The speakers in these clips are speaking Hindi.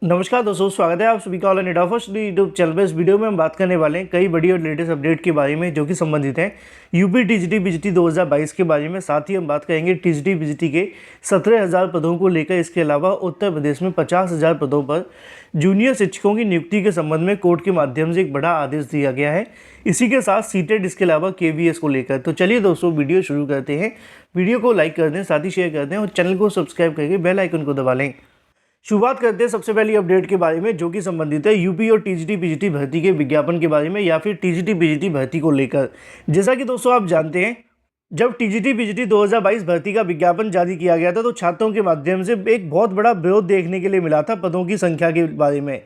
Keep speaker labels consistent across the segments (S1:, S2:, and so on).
S1: नमस्कार दोस्तों, स्वागत है आप सभी का all India first YouTube channel पे। इस वीडियो में हम बात करने वाले हैं कई बड़ी और लेटेस्ट अपडेट के बारे में जो कि संबंधित हैं यूपी टीजीटी बीजीटी 2022 के बारे में। साथ ही हम बात करेंगे टीजीटी बीजीटी के 17,000 पदों को लेकर। इसके अलावा उत्तर प्रदेश में 50,000 पदों पर जूनियर शिक्षकों की नियुक्ति के संबंध में कोर्ट के माध्यम से एक बड़ा आदेश दिया गया है। इसी के साथ सीटेट, इसके अलावा केवीएस को लेकर। तो चलिए दोस्तों, वीडियो शुरू करते हैं। वीडियो को लाइक कर दें, साथ ही शेयर कर दें और चैनल को सब्सक्राइब करके बेल आइकन को दबा लें। शुरुआत करते हैं सबसे पहली अपडेट के बारे में जो कि संबंधित है यूपी और टीजीटी बीजीटी भर्ती के विज्ञापन के बारे में, या फिर टीजीटी बीजीटी भर्ती को लेकर। जैसा कि दोस्तों आप जानते हैं, जब टीजीटी बीजीटी 2022 भर्ती का विज्ञापन जारी किया गया था तो छात्रों के माध्यम से एक बहुत बड़ा विरोध देखने के लिए मिला था पदों की संख्या के बारे में।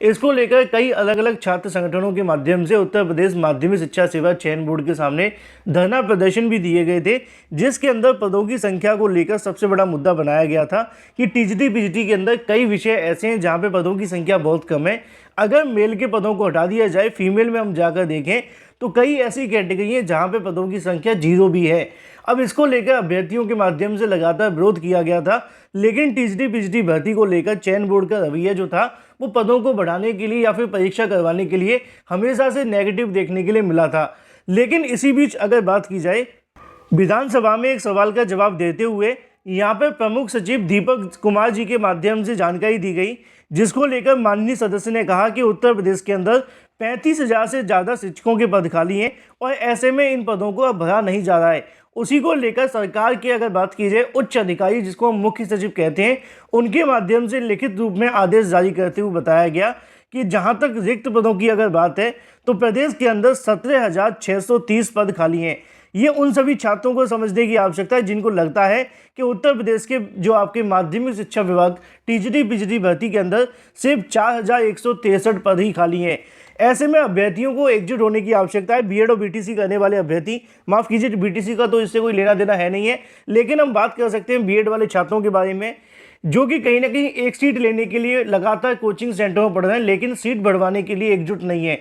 S1: इसको लेकर कई अलग अलग छात्र संगठनों के माध्यम से उत्तर प्रदेश माध्यमिक शिक्षा सेवा चयन बोर्ड के सामने धरना प्रदर्शन भी दिए गए थे, जिसके अंदर पदों की संख्या को लेकर सबसे बड़ा मुद्दा बनाया गया था कि टीजीटी बीजीटी के अंदर कई विषय ऐसे हैं जहां पे पदों की संख्या बहुत कम है। अगर मेल के पदों को हटा दिया जाए, फीमेल में हम जाकर देखें तो कई ऐसी कैटेगरी है जहाँ पे पदों की संख्या 0 भी है। अब इसको लेकर अभ्यर्थियों के माध्यम से लगातार विरोध किया गया था, लेकिन टीजीटी बीजीटी भर्ती को लेकर चयन बोर्ड का रवैया जो था वो पदों को बढ़ाने के लिए या फिर परीक्षा करवाने के लिए हमेशा से नेगेटिव देखने के लिए मिला था। लेकिन इसी बीच अगर बात की जाए, विधानसभा में एक सवाल का जवाब देते हुए यहाँ पर प्रमुख सचिव दीपक कुमार जी के माध्यम से जानकारी दी गई, जिसको लेकर माननीय सदस्य ने कहा कि उत्तर प्रदेश के अंदर 35,000 से ज़्यादा शिक्षकों के पद खाली हैं और ऐसे में इन पदों को अब भरा नहीं जा रहा है। उसी को लेकर सरकार की अगर बात की जाए, उच्च अधिकारी जिसको हम मुख्य सचिव कहते हैं, उनके माध्यम से लिखित रूप में आदेश जारी करते हुए बताया गया कि जहां तक रिक्त पदों की अगर बात है तो प्रदेश के अंदर 17,630 पद खाली हैं। ये उन सभी छात्रों को समझने की आवश्यकता है जिनको लगता है कि उत्तर प्रदेश के जो आपके माध्यमिक शिक्षा विभाग टीजीटी बीजीटी भर्ती के अंदर सिर्फ 4,163 पद ही खाली हैं। ऐसे में अभ्यर्थियों को एकजुट होने की आवश्यकता है। बीएड और बीटीसी करने वाले अभ्यर्थी, माफ़ कीजिए बीटीसी का तो इससे कोई लेना देना है नहीं है, लेकिन हम बात कर सकते हैं बीएड वाले छात्रों के बारे में जो कि कहीं ना कहीं एक सीट लेने के लिए लगातार कोचिंग सेंटरों में पढ़ रहे हैं, लेकिन सीट बढ़वाने के लिए एकजुट नहीं है।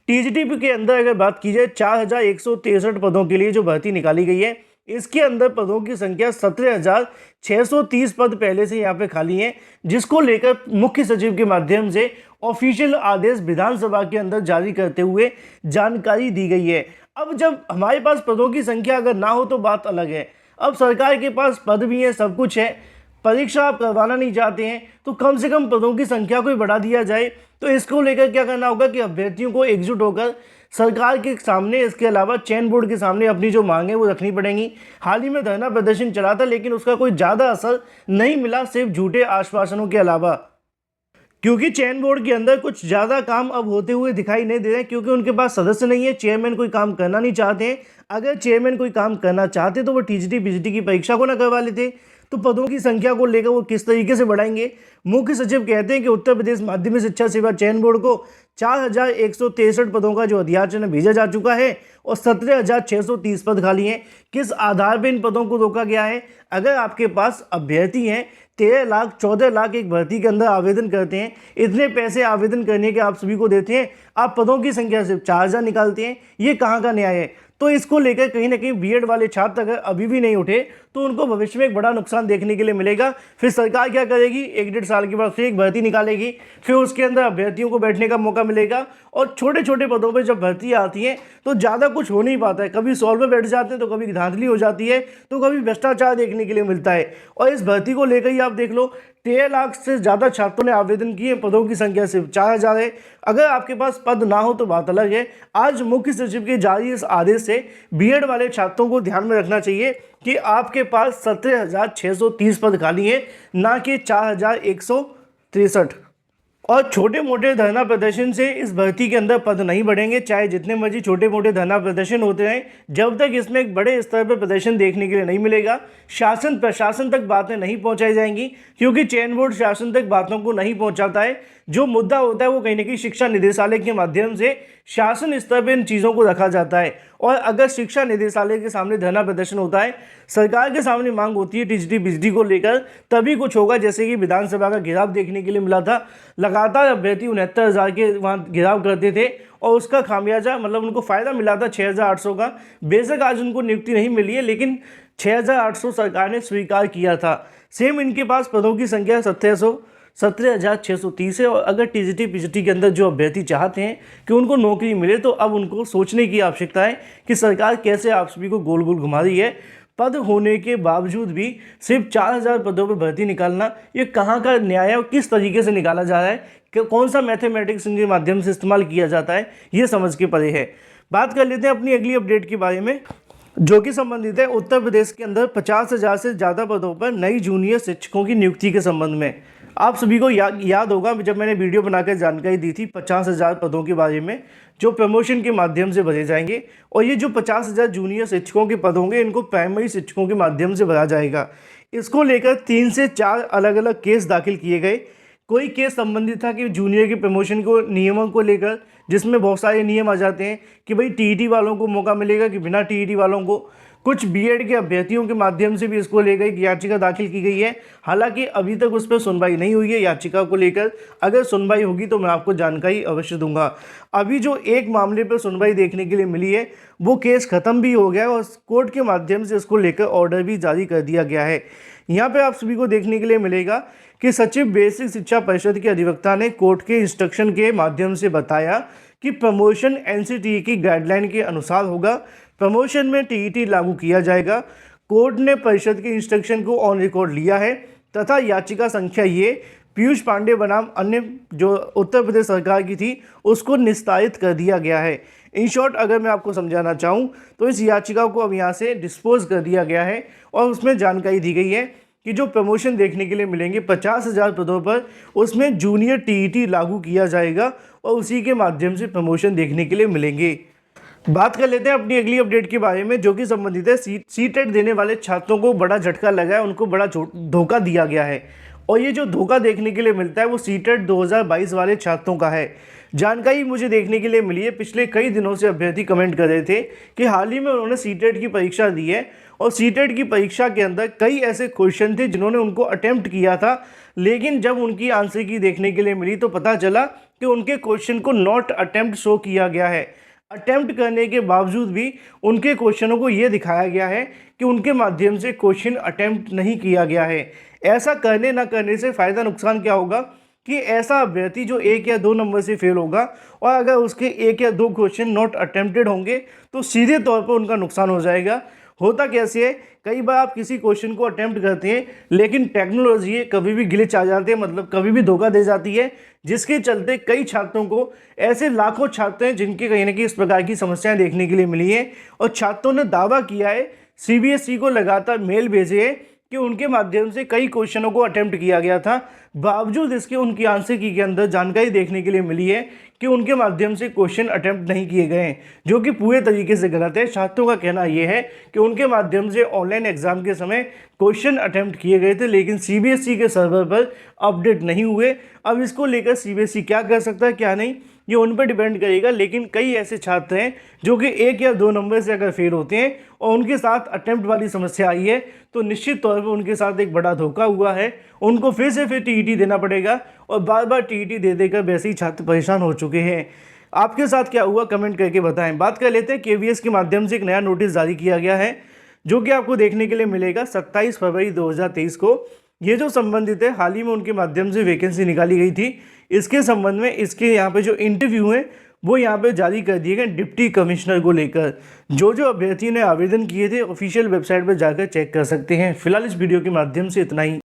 S1: टीजीटी के अंदर अगर बात की जाए 4,163 पदों के लिए जो भर्ती निकाली गई है, इसके अंदर पदों की संख्या 17,630 पद पहले से यहाँ पे खाली हैं, जिसको लेकर मुख्य सचिव के माध्यम से ऑफिशियल आदेश विधानसभा के अंदर जारी करते हुए जानकारी दी गई है। अब जब हमारे पास पदों की संख्या अगर ना हो तो बात अलग है। अब सरकार के पास पद भी है, सब कुछ है, परीक्षा आप करवाना नहीं चाहते हैं तो कम से कम पदों की संख्या को बढ़ा दिया जाए। तो इसको लेकर क्या करना होगा कि अभ्यर्थियों को एकजुट होकर सरकार के सामने, इसके अलावा चयन बोर्ड के सामने अपनी जो मांगे वो रखनी पड़ेंगी। हाल ही में धरना प्रदर्शन चला था, लेकिन उसका कोई ज़्यादा असर नहीं मिला, सिर्फ झूठे आश्वासनों के अलावा, क्योंकि चयन बोर्ड के अंदर कुछ ज़्यादा काम अब होते हुए दिखाई नहीं दे रहे हैं, क्योंकि उनके पास सदस्य नहीं है। चेयरमैन कोई काम करना नहीं चाहते हैं। अगर चेयरमैन कोई काम करना चाहते तो वो टीजीटी बीजीटी की परीक्षा को ना करवा लेते। तो पदों की संख्या को लेकर वो किस तरीके से बढ़ाएंगे। मुख्य सचिव कहते हैं कि उत्तर प्रदेश माध्यमिक शिक्षा सेवा चयन बोर्ड को 4,163 पदों का जो अध्याचन भेजा जा चुका है और 17,630 पद खाली हैं। किस आधार पर इन पदों को रोका गया है? अगर आपके पास अभ्यर्थी हैं, 13 लाख 14 लाख एक भर्ती के अंदर आवेदन करते हैं, इतने पैसे आवेदन करने के आप सभी को देते हैं, आप पदों की संख्या सिर्फ 4,000 निकालते हैं, ये कहाँ का न्याय है? तो इसको लेकर कहीं ना कहीं बीएड वाले छात्र अगर अभी भी नहीं उठे तो उनको भविष्य में एक बड़ा नुकसान देखने के लिए मिलेगा। फिर सरकार क्या करेगी, 1-1.5 साल के बाद फिर एक भर्ती निकालेगी, फिर उसके अंदर अभ्यर्थियों को बैठने का मौका मिलेगा और छोटे छोटे पदों पे जब भर्ती आती है तो ज़्यादा कुछ हो नहीं पाता है। कभी सॉल्व में बैठ जाते हैं तो कभी धांधली हो जाती है, तो कभी भ्रष्टाचार देखने के लिए मिलता है। और इस भर्ती को लेकर ही आप देख लो, 13 लाख से ज़्यादा छात्रों ने आवेदन किए, पदों की संख्या सिर्फ 4,000 है। अगर आपके पास पद ना हो तो बात अलग है। आज मुख्य सचिव के जारी इस आदेश से बीएड वाले छात्रों को ध्यान में रखना चाहिए कि आपके पास 17,630 पद खाली हैं, ना कि 4,163। और छोटे मोटे धरना प्रदर्शन से इस भर्ती के अंदर पद नहीं बढ़ेंगे, चाहे जितने मर्जी छोटे मोटे धरना प्रदर्शन होते हैं, जब तक इसमें एक बड़े स्तर पर प्रदर्शन देखने के लिए नहीं मिलेगा, शासन प्रशासन तक बातें नहीं पहुंचाई जाएंगी, क्योंकि चयन बोर्ड शासन तक बातों को नहीं पहुंचाता है। जो मुद्दा होता है वो कहीं ना कहीं शिक्षा निदेशालय के माध्यम से शासन स्तर पर इन चीज़ों को रखा जाता है। और अगर शिक्षा निदेशालय के सामने धरना प्रदर्शन होता है, सरकार के सामने मांग होती है टीजीटी बीजीटी को लेकर, तभी कुछ होगा। जैसे कि विधानसभा का घेराव देखने के लिए मिला था, लगातार अभ्यर्थी 69,000 के वहाँ घेराव करते थे और उसका खामियाजा मतलब उनको फ़ायदा मिला था 6,800 का। बेशक आज उनको नियुक्ति नहीं मिली है, लेकिन 6,800 सरकार ने स्वीकार किया था। सेम इनके पास पदों की संख्या 17,630 है। और अगर टीजीटी पीजीटी के अंदर जो अभ्यर्थी चाहते हैं कि उनको नौकरी मिले तो अब उनको सोचने की आवश्यकता है कि सरकार कैसे आप सभी को गोल गोल घुमा रही है। पद होने के बावजूद भी सिर्फ 4,000 पदों पर भर्ती निकालना, ये कहाँ का न्याय है और किस तरीके से निकाला जा रहा है, कि कौन सा मैथमेटिक्स इनके माध्यम से इस्तेमाल किया जाता है, ये समझ के परे है। बात कर लेते हैं अपनी अगली अपडेट के बारे में, जो कि संबंधित है उत्तर प्रदेश के अंदर 50,000 से ज़्यादा पदों पर नई जूनियर शिक्षकों की नियुक्ति के संबंध में। आप सभी को याद होगा जब मैंने वीडियो बनाकर जानकारी दी थी 50,000 पदों के बारे में जो प्रमोशन के माध्यम से भरे जाएंगे। और ये जो 50,000 जूनियर शिक्षकों के पद होंगे इनको प्राइमरी शिक्षकों के माध्यम से भरा जाएगा। इसको लेकर 3 से 4 अलग अलग केस दाखिल किए गए। कोई केस संबंधित था कि जूनियर के प्रमोशन को नियमों को लेकर, जिसमें बहुत सारे नियम आ जाते हैं कि भाई टीईटी वालों को मौका मिलेगा कि बिना टीईटी वालों को। कुछ बीएड के अभ्यर्थियों के माध्यम से भी इसको लेकर एक याचिका दाखिल की गई है। हालांकि अभी तक उस पर सुनवाई नहीं हुई है याचिका को लेकर। अगर सुनवाई होगी तो मैं आपको जानकारी अवश्य दूंगा। अभी जो एक मामले पर सुनवाई देखने के लिए मिली है वो केस खत्म भी हो गया और कोर्ट के माध्यम से इसको लेकर ऑर्डर भी जारी कर दिया गया है। यहाँ पे आप सभी को देखने के लिए मिलेगा कि सचिव बेसिक शिक्षा परिषद के अधिवक्ता ने कोर्ट के इंस्ट्रक्शन के माध्यम से बताया कि प्रमोशन एनसीटीई की गाइडलाइन के अनुसार होगा। प्रमोशन में टीईटी लागू किया जाएगा। कोर्ट ने परिषद के इंस्ट्रक्शन को ऑन रिकॉर्ड लिया है तथा याचिका संख्या ये पीयूष पांडे बनाम अन्य जो उत्तर प्रदेश सरकार की थी उसको निस्तारित कर दिया गया है। इन शॉर्ट अगर मैं आपको समझाना चाहूँ तो इस याचिका को अब यहाँ से डिस्पोज कर दिया गया है और उसमें जानकारी दी गई है कि जो प्रमोशन देखने के लिए मिलेंगे 50,000 पदों पर, उसमें जूनियर टीईटी लागू किया जाएगा और उसी के माध्यम से प्रमोशन देखने के लिए मिलेंगे। बात कर लेते हैं अपनी अगली अपडेट के बारे में, जो कि संबंधित है सीटेट देने वाले छात्रों को बड़ा झटका लगा है, उनको बड़ा धोखा दिया गया है। और ये जो धोखा देखने के लिए मिलता है वो सीटेट 2022 वाले छात्रों का है। जानकारी मुझे देखने के लिए मिली है, पिछले कई दिनों से अभ्यर्थी कमेंट कर रहे थे कि हाल ही में उन्होंने सीटेट की परीक्षा दी है और सीटेट की परीक्षा के अंदर कई ऐसे क्वेश्चन थे जिन्होंने उनको अटेम्प्ट किया था, लेकिन जब उनकी आंसर की देखने के लिए मिली तो पता चला कि उनके क्वेश्चन को नॉट अटेम्प्ट शो किया गया है। अटेम्प्ट करने के बावजूद भी उनके क्वेश्चनों को ये दिखाया गया है कि उनके माध्यम से क्वेश्चन अटेम्प्ट नहीं किया गया है। ऐसा करने ना करने से फ़ायदा नुकसान क्या होगा कि ऐसा अभ्यर्थी जो 1 या 2 नंबर से फेल होगा और अगर उसके 1 या 2 क्वेश्चन नॉट अटेम्प्टेड होंगे तो सीधे तौर पर उनका नुकसान हो जाएगा। होता कैसे है, कई बार आप किसी क्वेश्चन को अटेम्प्ट करते हैं लेकिन टेक्नोलॉजी कभी भी ग्लिच आ जाते हैं, मतलब कभी भी धोखा दे जाती है, जिसके चलते कई छात्रों को, ऐसे लाखों छात्र हैं जिनके कहीं ना कहीं इस प्रकार की समस्याएं देखने के लिए मिली हैं और छात्रों ने दावा किया है, सीबीएसई को लगातार मेल भेजे हैं कि उनके माध्यम से कई क्वेश्चनों को अटेम्प्ट किया गया था, बावजूद इसके उनकी आंसर की के अंदर जानकारी देखने के लिए मिली है कि उनके माध्यम से क्वेश्चन अटेम्प्ट नहीं किए गए हैं, जो कि पूरे तरीके से गलत है। छात्रों का कहना यह है कि उनके माध्यम से ऑनलाइन एग्जाम के समय क्वेश्चन अटेम्प्ट किए गए थे लेकिन सीबीएसई के सर्वर पर अपडेट नहीं हुए। अब इसको लेकर सीबीएसई क्या कर सकता है क्या नहीं, ये उन पर डिपेंड करेगा। लेकिन कई ऐसे छात्र हैं जो कि 1 या 2 नंबर से अगर फेल होते हैं और उनके साथ अटेम्प्ट वाली समस्या आई है तो निश्चित तौर पर उनके साथ एक बड़ा धोखा हुआ है। उनको फिर टीईटी देना पड़ेगा और बार बार टीईटी दे देकर वैसे ही छात्र परेशान हो चुके हैं। आपके साथ क्या हुआ कमेंट करके बताएं। बात कर लेते हैं केवीएस के माध्यम से एक नया नोटिस जारी किया गया है जो कि आपको देखने के लिए मिलेगा 27 फरवरी 2023 को। ये जो संबंधित है, हाल ही में उनके माध्यम से वैकेंसी निकाली गई थी, इसके संबंध में इसके यहाँ पे जो इंटरव्यू हैं वो यहाँ पे जारी कर दिए गए डिप्टी कमिश्नर को लेकर। जो अभ्यर्थी ने आवेदन किए थे ऑफिशियल वेबसाइट पर जाकर चेक कर सकते हैं। फिलहाल इस वीडियो के माध्यम से इतना ही।